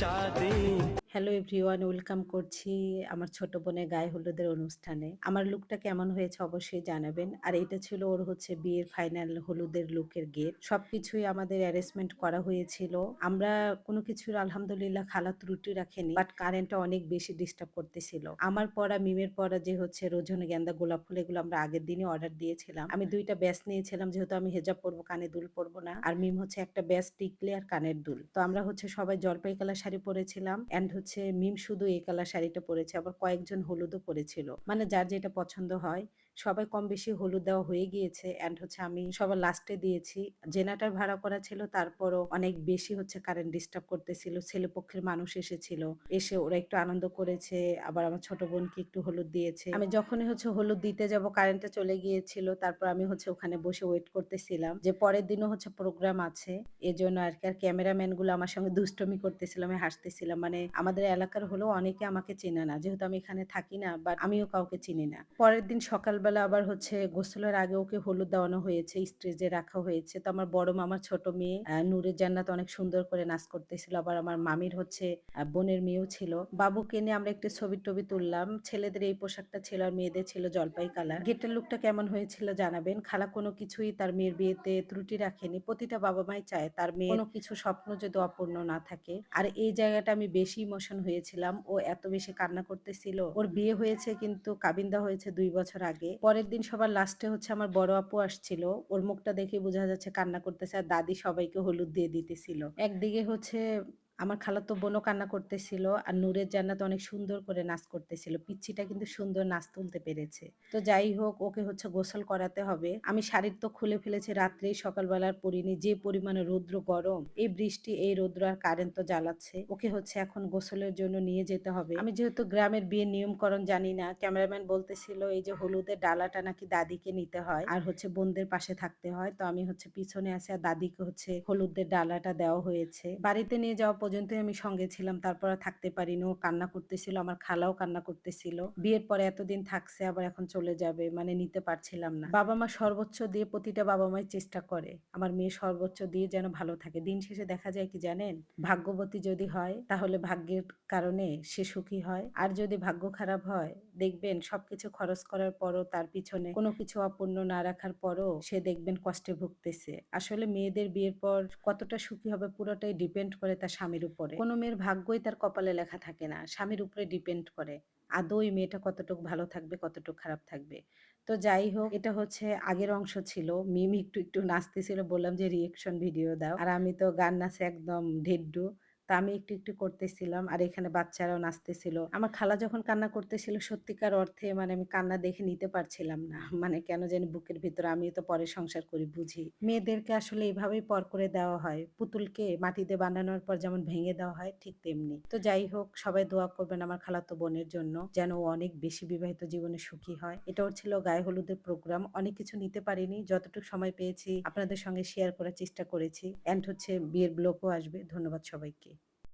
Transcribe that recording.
शादी। Hello everyone, welcome করছি আমার ছোট বোনের গায়ে হলুদের অনুষ্ঠানে। আমার লুকটা কেমন হয়েছে অবশ্যই জানাবেন। আর এটা ছিল ওর হচ্ছে বিয়ের ফাইনাল হলুদের লুকের গেট। সবকিছুই আমাদের অ্যারেঞ্জমেন্ট করা হয়েছিল। আমরা কোনো কিছুর আলহামদুলিল্লাহ খালা ত্রুটি রাখেনি। বাট কারেন্টটা অনেক বেশি ডিস্টার্ব করতেছিল। আমার পড়া মিমের পড়া যে হচ্ছে রজনীগন্ধা, গোলাপ ফুল এগুলো আমরা আগের দিনই অর্ডার দিয়েছিলাম। আমি ২ টা ব্যাচ নিয়েছিলাম যেহেতু আমি হিজাব পরবো, কানে দুল পরবো না। আর মিম হচ্ছে একটা ব্যাচ টিকলি আর কানের দুল। তো আমরা হচ্ছে সবাই জলপাই কালার শাড়ি পরেছিলাম। অ্যান্ড হচ্ছে মিম শুধু এই কালার শাড়িটা পরেছে। আবার কয়েকজন হলুদও পরেছিল। মানে যার যেটা পছন্দ হয়। সবাই কম বেশি হলুদ দেওয়া হয়ে গিয়েছে। অ্যান্ড হচ্ছে আমি সবার লাস্টে দিয়েছি। জেনারেটর ভাড়া করা ছিল, তারপরও অনেক বেশি হচ্ছে কারেন্ট ডিস্টার্ব করতেছিল। ছেলেপক্ষের মানুষ এসেছিল। এসে ওরা একটু আনন্দ করেছে। আবার আমার ছোট বোনকে একটু হলুদ দিয়েছে। আমি যখনই হচ্ছে হলুদ দিতে যাব কারেন্টটা চলে গিয়েছিল। তারপর আমি হচ্ছে ওখানে বসে ওয়েট করতেছিলাম যে পরের দিনও হচ্ছে প্রোগ্রাম আছে। এজন্য আরকি। আর ক্যামেরাম্যান গুলো আমার সঙ্গে দুষ্টুমি করতেছিল। আমি হাসতেছিলাম। মানে আমাদের এলাকার হলেও অনেকে আমাকে চেনে না। যেহেতু আমি এখানে থাকি না, বাট আমিও কাউকে চিনি না। পরের দিন সকালবেলা আবার হচ্ছে গোসলের আগে ওকে হলুদ দেওয়ানো হয়েছে, স্টেজে রাখা হয়েছে। তো আমার বড় মামার ছোট মেয়ে নূরে জান্নাত অনেক সুন্দর করে নাচ করতেছিল। আবার আমার মামির হচ্ছে বোনের মেয়েও ছিল। বাবুকে নিয়ে আমরা একটু ছবি-টবি তুললাম। ছেলেদের এই পোশাকটা ছিল আর মেয়েদের ছিল জলপাই কালার। গেটের লুকটা কেমন হয়েছিল জানাবেন। খালা কোনো কিছুই তার মেয়ের বিয়েতে ত্রুটি রাখেনি। প্রতিটা বাবা-মাই চায় তার মেয়ের কোনো কিছু স্বপ্ন যদি অপূর্ণ না থাকে। আর এই জায়গাটা আমি বেশি ইমোশন হয়েছিলাম। ও এত বেশি কান্না করতেছিল। ওর বিয়ে হয়েছে কিন্তু কাবিন দেওয়া হয়েছে ২ বছর আগে। পরের দিন সবার লাস্টে হচ্ছে আমার বড় আপু আসছিল। ওর মুখটা দেখে বোঝা যাচ্ছে কান্না করতেছে আর দাদি সবাইকে হলুদ দিয়ে দিতেছিল। একদিকে হচ্ছে আমার খালাতো বোনও কান্না করতেছিল আর নূরের জান্নাত অনেক সুন্দর করে নাচ করতেছিল। পিচ্চিটা কিন্তু সুন্দর নাচ তুলতে পেরেছে। তো যাই হোক, ওকে হচ্ছে গোসল করাতে হবে। আমি শাড়ির তো খুলে ফেলেছি রাত্রেই, সকালবেলা আর পরিনি। যে পরিমাণে রৌদ্র গরম, এই বৃষ্টি, এই রৌদ্র আর কারেন্ট তো জ্বালাচ্ছে। ওকে হচ্ছে এখন গোসলের জন্য নিয়ে যেতে হবে। আমি যেহেতু গ্রামের বিয়ের নিয়মকরণ জানি না, ক্যামেরাম্যান বলতেছিল এই যে হলুদের ডালাটা নাকি দাদিকে নিতে হয় আর হচ্ছে বোনদের পাশে থাকতে হয়। তো আমি হচ্ছে পিছনে আছি আর দাদিকে হচ্ছে হলুদের ডালাটা দেওয়া হয়েছে। বাড়িতে নিয়ে যাওয়া পর্যন্তই আমি সঙ্গে ছিলাম। তারপর আর থাকতে পারিনি। ও কান্না করতেছিল। আমার খালাও কান্না করতেছিল। বিয়ের পরে এতদিন থাকছে আবার এখন চলে যাবে। মানে নিতে পারছিলাম না। বাবা-মা সর্বোচ্চ দিয়ে প্রতিটা বাবা-মাই চেষ্টা করে। আমার মেয়ে সর্বোচ্চ দিয়ে যেন ভালো থাকে। দিন শেষে দেখা যায় কি জানেন? ভাগ্যবতী যদি হয় তাহলে ভাগ্যের কারণে সে সুখী হয়। আর যদি ভাগ্য খারাপ হয় দেখবেন সবকিছু খরচ করার পরও তার পিছনে কোনো কিছু অপূর্ণ না রাখার পরও সে দেখবেন কষ্টে ভুগতেছে। আসলে মেয়েদের বিয়ের পর কতটা সুখী হবে পুরোটাই ডিপেন্ড করে তার স্বামীর উপরে। কোনো মেয়ের ভাগ্যই তার কপালে লেখা থাকে না। স্বামীর উপরে ডিপেন্ড করে। আদৌ ওই মেয়েটা কতটুকু ভালো থাকবে, কতটুকু খারাপ থাকবে। তো যাই হোক, এটা হচ্ছে আগের অংশ ছিল। মিম একটু নাচতেছিল, বললাম যে রিঅ্যাকশন ভিডিও দাও। আর আমি তো গান নাচে একদম ঢেড্ডু। তো আমি একটু করতেছিলাম আর এখানে বাচ্চারাও নাচতেছিল। আমার খালা যখন কান্না করতেছিল সত্যিকার অর্থে মানে আমি কান্না দেখে নিতে পারছিলাম না। মানে কেন জানি বুকের ভিতরে, আমিও তো পরে সংসার করি বুঝি। মেয়েদেরকে আসলে এভাবেই পর করে দেওয়া হয়। পুতুলকে মাটিতে বানানোর পর যেমন ভেঙে দেওয়া হয় ঠিক তেমনি। তো যাই হোক, সবাই দোয়া করবেন আমার খালাতো বোনের জন্য যেন ও অনেক বেশি বিবাহিত জীবনে সুখী হয়। এটাও ছিল গায়ে হলুদের প্রোগ্রাম। অনেক কিছু নিতে পারিনি। যতটুকু সময় পেয়েছি আপনাদের সঙ্গে শেয়ার করার চেষ্টা করেছি। অ্যান্ড হচ্ছে বিয়ের ব্লগও আসবে। ধন্যবাদ সবাইকে।